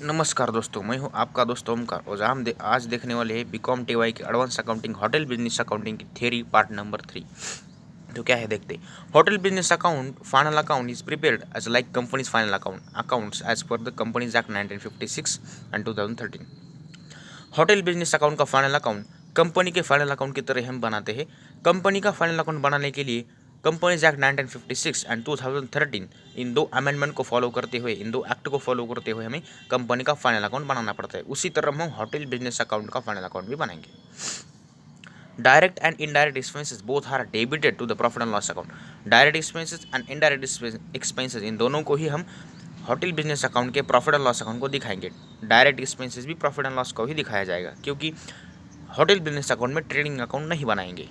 नमस्कार दोस्तों, मैं हूं आपका दोस्त ओमकार और आज देखने वाले हैं बीकॉम टीवाई के advance accounting hotel business accounting की थ्योरी पार्ट नंबर 3। तो क्या है देखते हैं। Hotel business account final account is prepared as like companies final accounts as per the companies act 1956 and 2013। Hotel business account का final account company के final account की तरह हम बनाते हैं। कंपनी का फाइनल अकाउंट बनाने के लिए कंपनीज एक्ट 1956 एंड 2013 इन दो अमेंडमेंट को फॉलो करते हुए, इन दो एक्ट को फॉलो करते हुए हमें कंपनी का फाइनल अकाउंट बनाना पड़ता है। उसी तरह हम होटल बिजनेस अकाउंट का फाइनल अकाउंट भी बनाएंगे। Direct and indirect expenses both are debited to the profit and loss account. Direct expenses and indirect expenses इन दोनों को ही हम होटल बिजनेस अकाउंट के प्रॉफिट एंड लॉस अकाउंट को दिखाएंगे। डायरेक्ट एक्सपेंसेस भी प्रॉफिट एंड लॉस को ही दिखाया जाएगा, क्योंकि होटल बिजनेस अकाउंट में ट्रेडिंग अकाउंट नहीं बनाएंगे।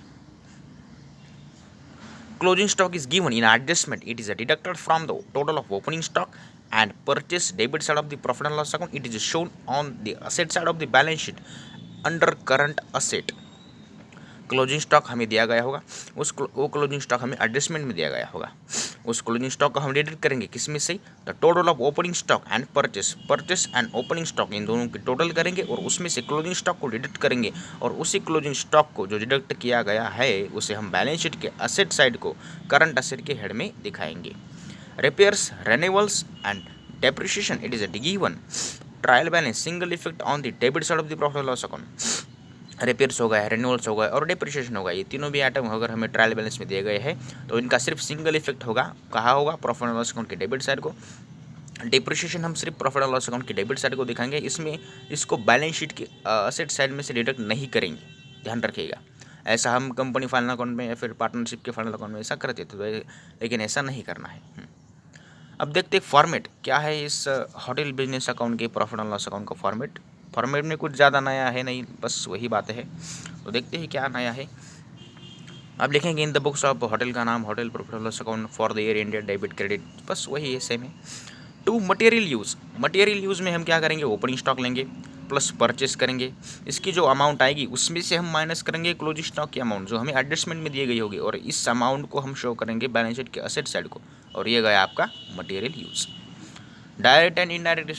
Closing stock is given in adjustment. It is deducted from the total of opening stock and purchase debit side of the profit and loss account. It is shown on the asset side of the balance sheet under current asset. Closing stock हमें दिया गया होगा, वो closing stock हमें adjustment में दिया गया होगा। उस क्लोजिंग स्टॉक को हम डिडक्ट करेंगे किसमें से, the total of opening stock and purchase and opening stock, इन दोनों की टोटल करेंगे और उसमें से क्लोजिंग स्टॉक को डिडक्ट करेंगे और उसी क्लोजिंग स्टॉक को जो डिडक्ट किया गया है उसे हम बैलेंस शीट के असेट साइड को करंट असेट के हेड में दिखाएंगे। Repairs, renewals and depreciation, it is given trial balance single effect on the debit side of the profit loss account. Repairs हो गया, रेन्यूअल्स हो गए और डेप्रिसिएशन होगा, ये तीनों भी आइटम अगर हमें ट्रायल बैलेंस में दिए गए हैं तो इनका सिर्फ सिंगल इफेक्ट होगा, कहाँ होगा, प्रॉफिट एंड लॉस अकाउंट के डेबिट साइड को। डिप्रिसिएशन हम सिर्फ प्रॉफिट एंड लॉस अकाउंट के डेबिट साइड को दिखाएंगे, इसमें इसको बैलेंस शीट के असेट साइड में से डिडक्ट नहीं करेंगे, ध्यान रखिएगा। ऐसा हम कंपनी फाइनल अकाउंट में या फिर पार्टनरशिप के फाइनल अकाउंट में ऐसा करते थे, लेकिन ऐसा नहीं करना है। अब देखते हैं फॉर्मेट क्या है इस होटल बिजनेस अकाउंट के प्रॉफिट एंड लॉस अकाउंट का फॉर्मेट में कुछ ज़्यादा नया है नहीं, बस वही बातें है। तो देखते हैं क्या नया है। अब लिखेंगे in the books of hotel का नाम hotel profit and loss account for the year India debit credit, बस वही है, सेम है। टू मटेरियल यूज़ में हम क्या करेंगे, ओपनिंग स्टॉक लेंगे प्लस परचेस करेंगे, इसकी जो अमाउंट आएगी उसमें से हम माइनस करेंगे क्लोजिंग स्टॉक की अमाउंट जो हमें एडजस्टमेंट में दी गई होगी और इस अमाउंट को हम शो करेंगे बैलेंस शीट के असेट साइड को, और ये गया आपका material use. Direct and indirect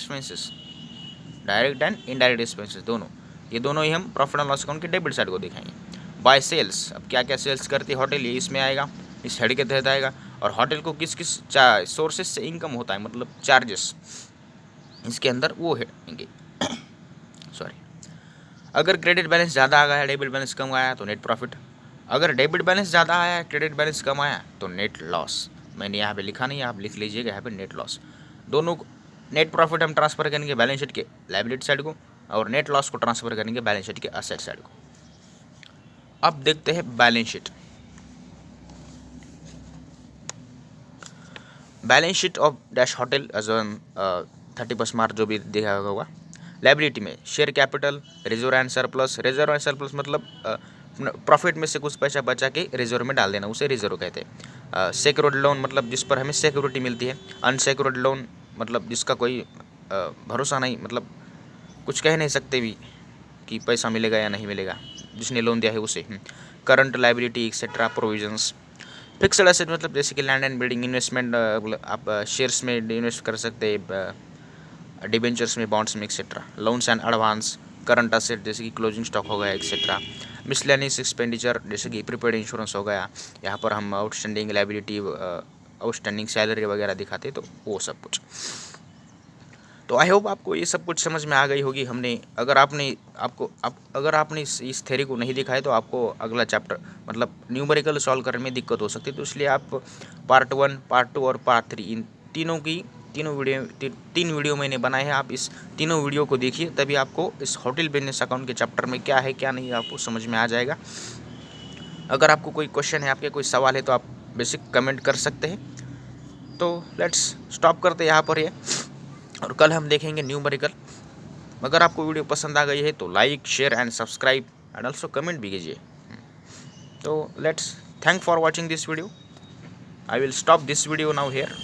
expenses दोनों, ये दोनों ही हम प्रॉफिट एंड लॉस अकाउंट के डेबिट साइड को दिखाएंगे। बाय सेल्स, अब क्या क्या सेल्स करती है होटल, ये इसमें आएगा, इस हेड के तहत आएगा। और होटल को किस किस सोर्सेज से इनकम होता है, मतलब चार्जेस, इसके अंदर वो हेंगे सॉरी। अगर क्रेडिट बैलेंस ज़्यादा आ गया, डेबिट बैलेंस कम आया तो नेट प्रॉफिट। अगर डेबिट बैलेंस ज़्यादा आया, क्रेडिट बैलेंस कम आया तो नेट लॉस। मैंने यहाँ पे लिखा नहीं, आप लिख लीजिएगा यहाँ पे नेट लॉस। दोनों नेट प्रॉफिट हम ट्रांसफर करेंगे बैलेंस शीट के लायबिलिटी साइड को और नेट लॉस को ट्रांसफर करेंगे बैलेंस शीट के असेट साइड को। अब देखते हैं balance sheet of dash hotel as on 31 March जो भी देखा होगा। लायबिलिटी में share capital, reserve and surplus मतलब प्रॉफिट में से कुछ पैसा बचा के रिजर्व में डाल देना, उसे रिजर्व कहते हैं। सिक्योर्ड लोन मतलब जिस पर हमें सिक्योरिटी मिलती है। अनसिक्योर्ड लोन मतलब जिसका कोई भरोसा नहीं, मतलब कुछ कह नहीं सकते भी कि पैसा मिलेगा या नहीं मिलेगा, जिसने लोन दिया है उसे। Current liability etcetera provisions. Fixed asset मतलब जैसे कि लैंड एंड बिल्डिंग, इन्वेस्टमेंट आप शेयर्स में इन्वेस्ट कर सकते हैं, डिबेंचर्स में, बॉन्ड्स में etcetera. Loans and advance. Current asset जैसे कि क्लोजिंग स्टॉक हो गया एक्सेट्रा। मिसलेनियस एक्सपेंडिचर जैसे कि प्रीपेड इंश्योरेंस हो गया, यहाँ पर हम आउटस्टैंडिंग लायबिलिटी, आउटस्टैंडिंग सैलरी वगैरह दिखाते तो वो सब कुछ। तो आई होप आपको ये सब कुछ समझ में आ गई होगी। हमने अगर आपने इस थ्योरी को नहीं दिखा है तो आपको अगला चैप्टर मतलब न्यूमेरिकल सॉल्व करने में दिक्कत हो सकती है, तो इसलिए आप पार्ट 1, पार्ट 2 और पार्ट 3 इन तीन वीडियो मैंने बनाए हैं। आप इस तीनों वीडियो को देखिए, तभी आपको इस होटल बिजनेस अकाउंट के चैप्टर में क्या है क्या नहीं आपको समझ में आ जाएगा। अगर आपको कोई क्वेश्चन है, आपके कोई सवाल है तो आप बेसिक कमेंट कर सकते हैं। तो लेट्स स्टॉप करते यहाँ पर ये, और कल हम देखेंगे न्यूमेरिकल। अगर आपको वीडियो पसंद आ गई है तो like, share and subscribe and also comment भी कीजिए। तो let's thank for watching this video. I will stop this video now here.